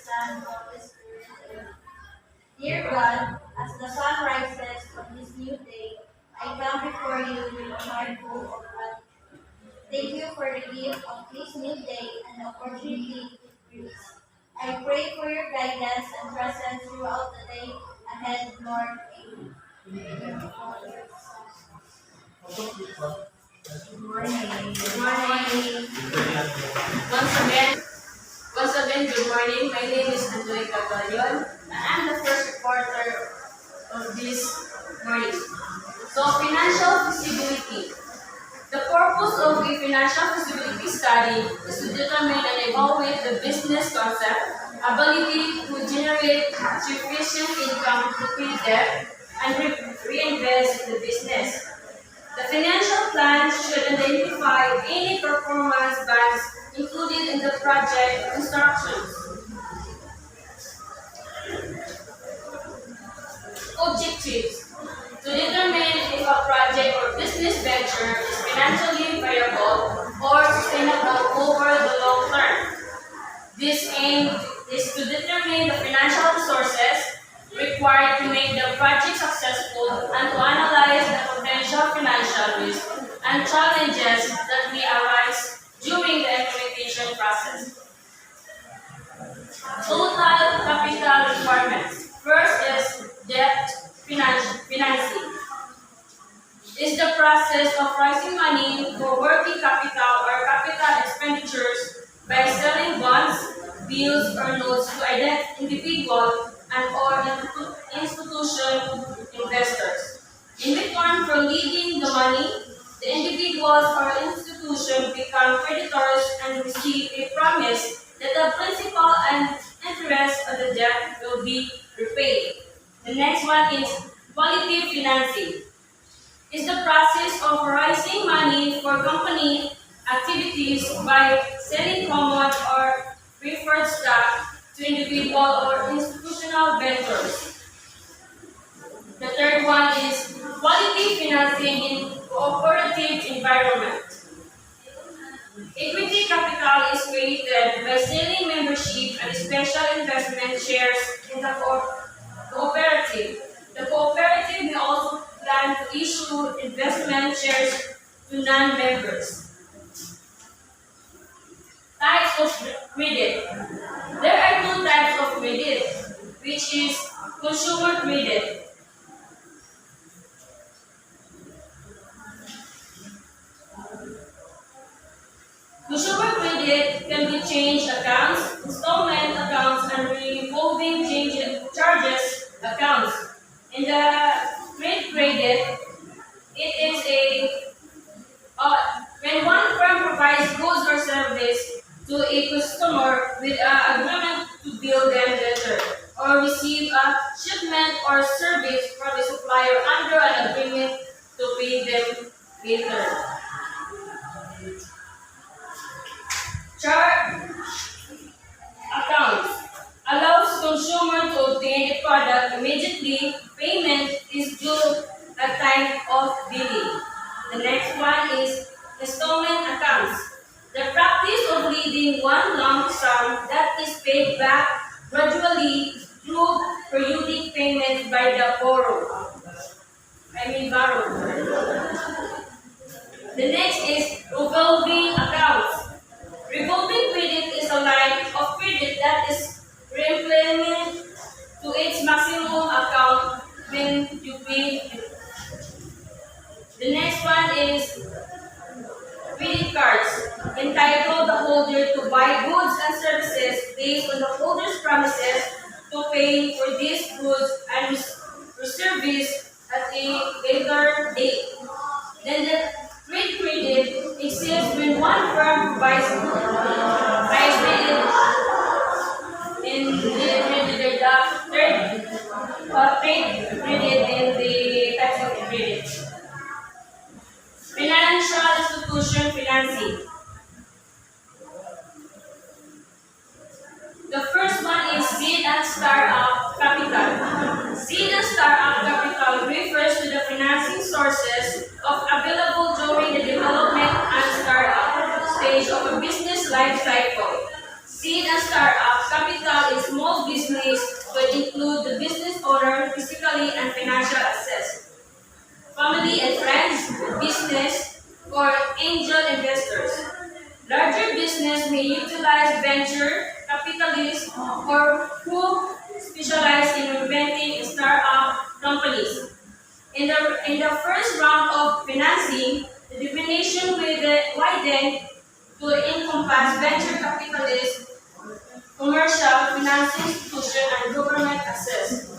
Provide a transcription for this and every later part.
Son, Holy Spirit. Dear God, as the sun rises on this new day, I come before you with a heart full of gratitude. Thank you for the gift of this new day and the opportunity it brings. I pray for your guidance and presence throughout the day ahead, Lord. Amen. Good morning. Good morning. Once again, good morning. My name is Angelica Galion, and I'm the first reporter of this morning. So, financial feasibility. The purpose of a financial feasibility study is to determine and evaluate the business concept, ability to generate sufficient income to pay debt, and reinvest in the business. The financial plan should identify any performance bands included in the project instructions. Objectives: to determine if a project or business venture is financially viable or sustainable over the long term. This aim is to determine the financial resources required to make the project successful and to analyze the potential financial risks and challenges that may arise during the implementation process. Total capital requirements. First is debt financing. Is the process of raising money for working capital or capital expenditures by selling bonds, bills, or notes to individual and or institution investors. In return for leaving the money, the individuals or institution become creditors and receive a promise that the principal and interest of the debt will be repaid. The next one is quality financing. Is the process of raising money for company activities by selling common or preferred stock to individual or institutional vendors. The third one is quality financing in cooperative environment. Equity capital is created by selling membership and special investment shares in the cooperative. The cooperative may also plan to issue investment shares to non-members. Types of credit. There are two types of credit, which is consumer credit. Consumer credit can be change accounts, installment accounts, and revolving charges accounts. In the trade credit, it is when one firm provides goods or service to a customer with an agreement to bill them later, or receive a shipment or service from a supplier under an agreement to pay them later. Chart accounts allows consumer to obtain a product immediately. Payment is due at time of billing. The next one is installment accounts. The practice of leaving one lump sum that is paid back gradually through periodic payments by the borrower. The next is revolving accounts. Revolving credit is a line of credit that is replenished to its maximum account when you pay it. The next one is credit cards, entitle the holder to buy goods and services based on the holder's promises to pay for these goods and service at a later date. Then the trade credit exists when one firm provides credit in the trade credit in the types of credit. Financial institution financing. The first one is seed and startup capital. Seed and startup capital refers to the financing sources available during the development and startup stage of a business life cycle. Seed and startup capital in small business could include the business owner, physically and financial assets, family and friends, business, or angel investors. Larger business may utilize venture capitalists or who specialize in inventing startup companies. In the first round of financing, the definition will widen to encompass venture capitalists, commercial financing institutions, and government access.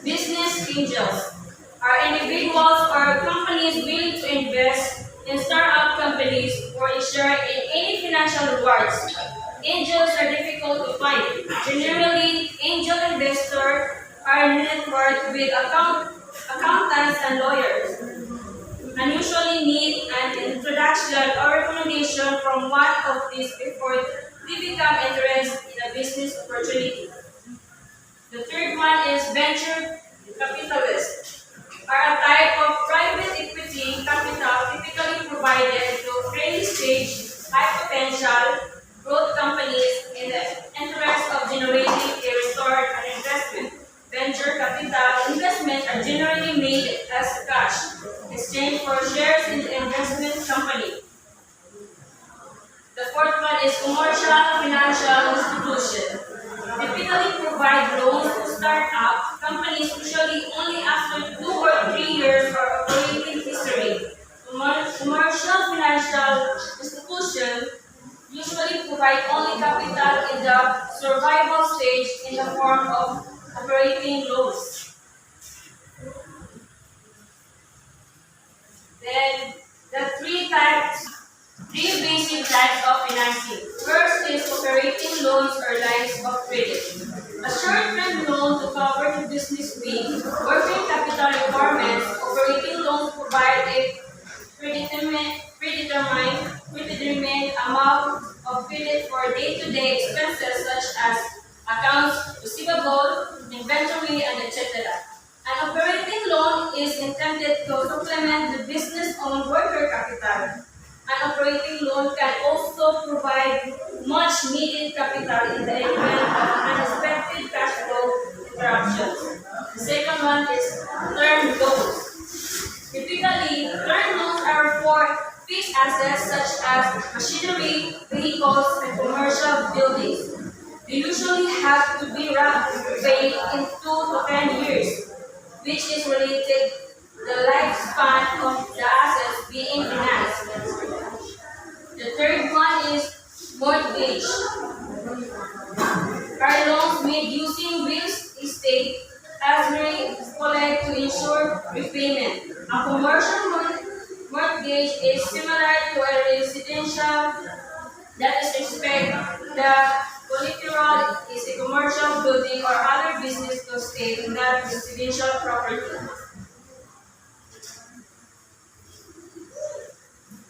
Business angels are individuals or companies willing to invest in startup companies or share in any financial rewards. Angels are difficult to find. Generally, angel investors are networked with accountants and lawyers and usually need an introduction or recommendation from one of these before they become interested in a business opportunity. The third one is venture capitalists, are a type of private equity capital typically provided to early stage, high potential growth companies in the interest of generating a return on investment. Venture capital investments are generally made as cash, exchange for shares in the investment company. The fourth one is commercial financial institution. Typically provide loans to start-up companies usually only after 2 or 3 years of operating history. Commercial financial institutions usually provide only capital in the survival stage in the form of operating loans. Then the three basic types of financing. First is operating loans or lines of credit. A short-term loan to cover the business fee, working capital requirements. Operating loans provide a predetermined amount of credit for day-to-day expenses such as accounts receivable, inventory, and etc. An operating loan is intended to supplement the business-owned worker capital. An operating loan can also provide much needed capital in the event of unexpected cash flow interruptions. The second one is term loans. Typically, term loans are for fixed assets such as machinery, vehicles, and commercial buildings. They usually have to be paid in 2 to 10 years, which is related the lifespan of the assets being financed. The third one is mortgage. Are loans made using real estate as collect to ensure repayment. A commercial mortgage is similar to a residential that is respect the collateral is a commercial building or other business to stay in that residential property.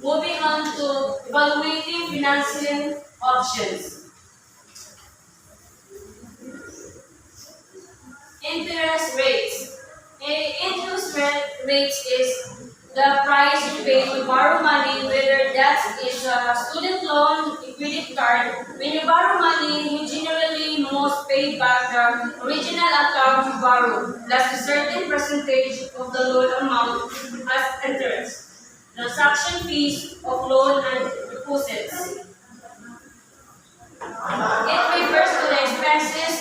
Moving on to evaluating financing options. Interest rates. Interest rates is the price you pay to borrow money, whether that is a student loan, a credit card. When you borrow money, you generally must pay back the original account you borrowed, plus a certain percentage of the loan amount as interest. Transaction fees of loan and deposits. It refers to the expenses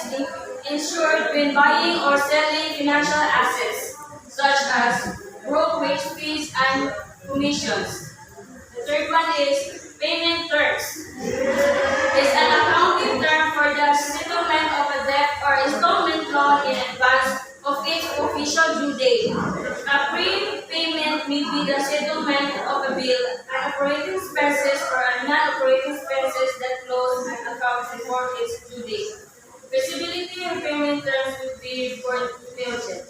insured when buying or selling financial assets, such as brokerage fees and commissions. The third one is payment terms. It's an accounting term for the settlement of a debt or installment loan in advance of its official due date. A prepayment may be the settlement of a bill, an operating expenses, or a non-operating expenses that close an account before its due date. Feasibility and payment terms will be reported to diligent.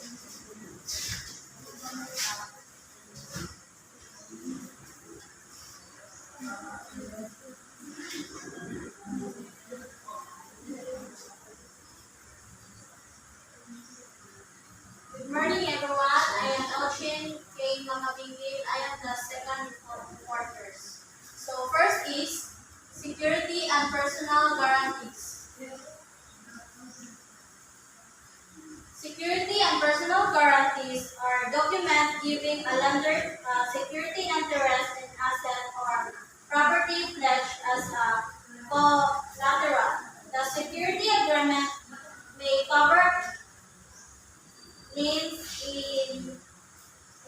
Good morning, everyone. I am Elchin K. Mamabingil. I am the second reporters. So first is security giving a lender security interest in asset or property pledged as a collateral. The security agreement may cover liens in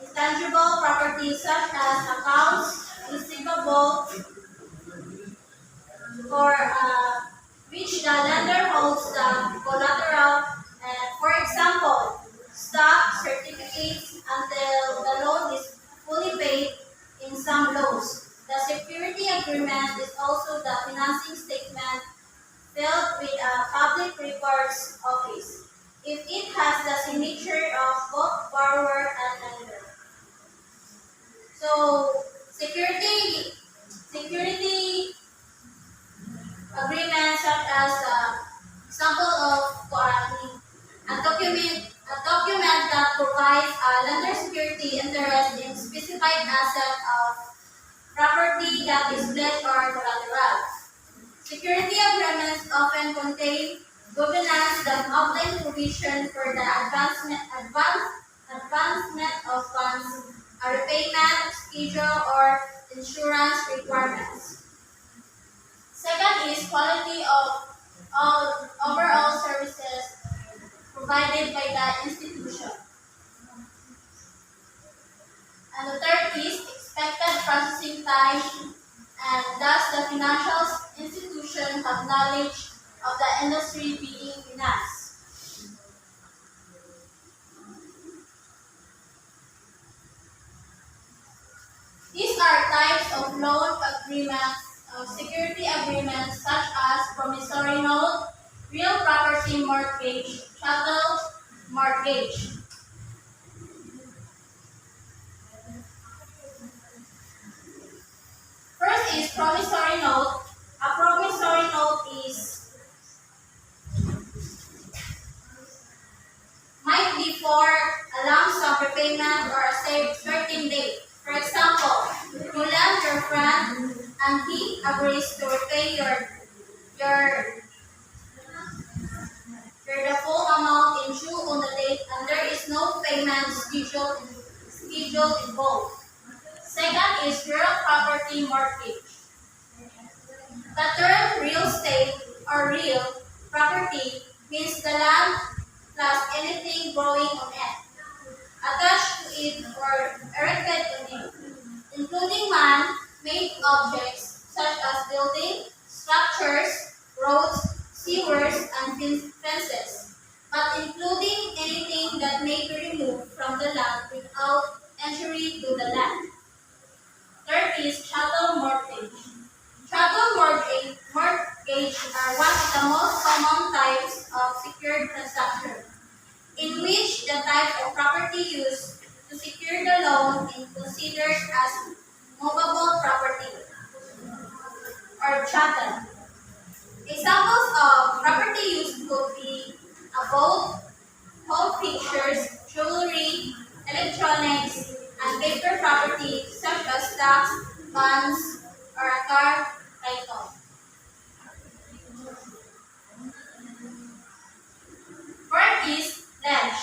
intangible property such as accounts receivable for which the lender holds the collateral. For example, stock certificates until the loan is fully paid in some loans. The security agreement is also the financing statement filed with a public records office if it has the signature of both borrower and lender. So security agreements such as example of a document that provides a lender security interest in specified asset of property that is pledged or collateral. Security agreements often contain governance that outline provision for the advancement of funds, a repayment schedule, or insurance requirements. Second is quality of all overall services provided by the institution. And the third is expected processing time, and thus the financial institution have knowledge of the industry being financed. These are types of loan agreements, security agreements such as promissory note, real property mortgage, chattel mortgage. First is promissory note. A promissory note is might be for a lump sum repayment or a certain date. For example, you lend your friend and he agrees to repay your the full amount in due on the date and there is no payment schedule involved. Second is real property mortgage. The term real estate or real property means the land plus anything growing on it, attached to it or erected on it, including man-made objects such as buildings, structures, roads, sewers, and fences, but including anything that may be removed from the land without entry to the land. Third is chattel mortgage. Chattel mortgage are one of the most common types of secured transaction, in which the type of property used to secure the loan is considered as movable property or chattel. Examples of property used could be a boat, home fixtures, jewelry, electronics, and paper property such as stocks, bonds, or a car title. Fourth is pledge.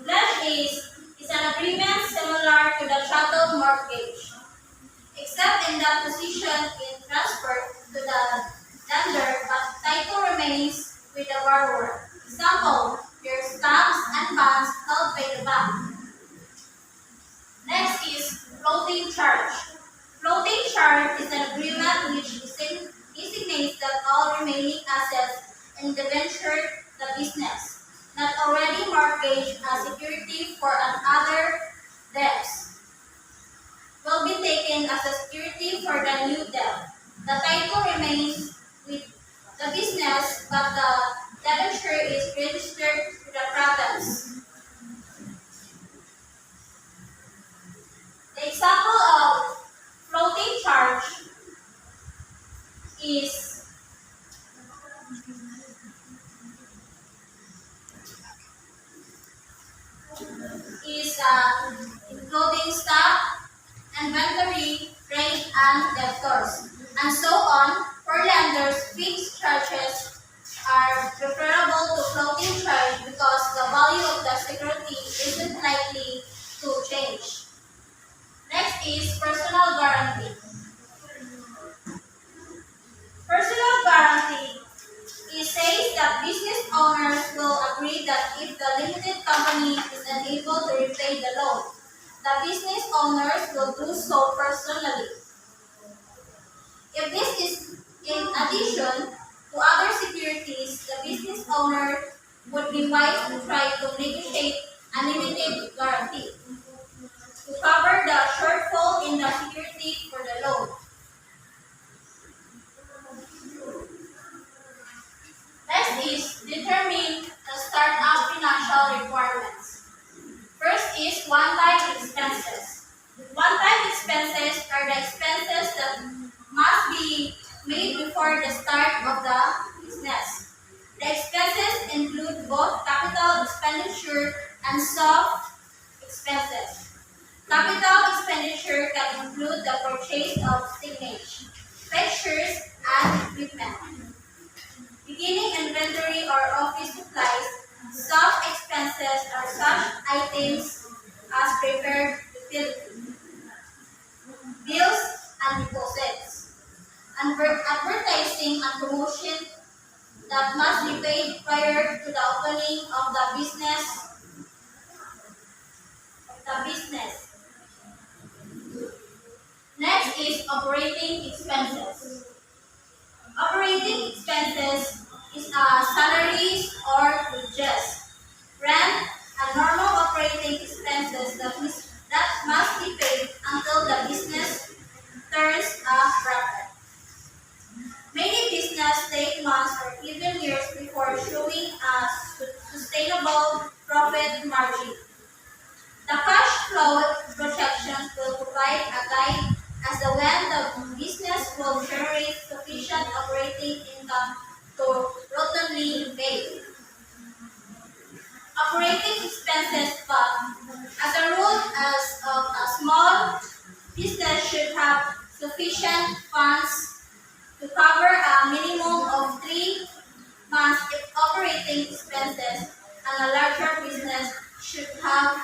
Pledge is an agreement similar to the chattel mortgage, except in that position is transferred to the lender, but title remains with the borrower. Example, your stocks and bonds held by the bank. Next is floating charge. Floating charge is an agreement which designates that all remaining assets in the venture, the business, not already mortgaged as security for another debts, will be taken as a security for the new debt. The title remains with the business, but the debenture is registered to the province. The example of floating charge is is including stock, inventory, trade, and debtors, and so on. For lenders, fixed charges are preferable to floating charge because the value of the security isn't likely to change. Next is personal guarantee. Personal guarantee. It says that business owners will agree that if the limited company is unable to repay the loan, the business owners will do so personally. If this is in addition to other securities, the business owner would be wise to try to negotiate a limited guarantee to cover the shortfall in the security for the loan. Next is determine the startup financial requirements. First is one-time expenses. One-time expenses are the expenses that must be made before the start of the business. The expenses include both capital expenditure and soft expenses. Capital expenditure can include the purchase of signage, fixtures, and equipment. Beginning inventory or office supplies, soft expenses are such items as prepared utility, bills and deposits, advertising and promotion that must be paid prior to the opening of the business. Next is operating expenses. Operating expenses is salaries or wages, rent, and normal operating expenses that must be paid until the business turns a profit. Many businesses take months or even years before showing a sustainable profit margin. The cash flow projections will provide a guide as to when the business will generate sufficient operating income to routinely pay operating expenses, but as a rule, as of a small business should have sufficient funds to cover a minimum of 3 months operating expenses, and a larger business should have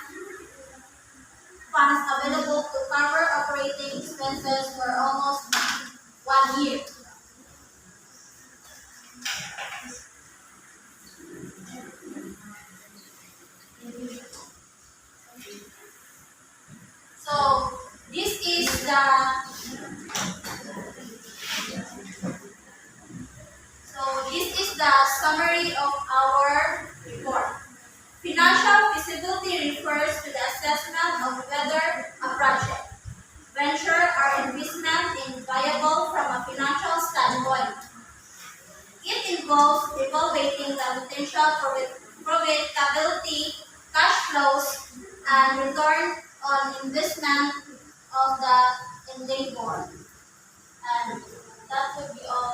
funds available to cover operating expenses for almost 1 year. So this is the this is the summary of our report. Financial feasibility refers to the assessment of whether a project, venture, or investment is viable from a financial standpoint. It involves evaluating the potential profitability, cash flows, and return on investment of the endeavor. And that would be all.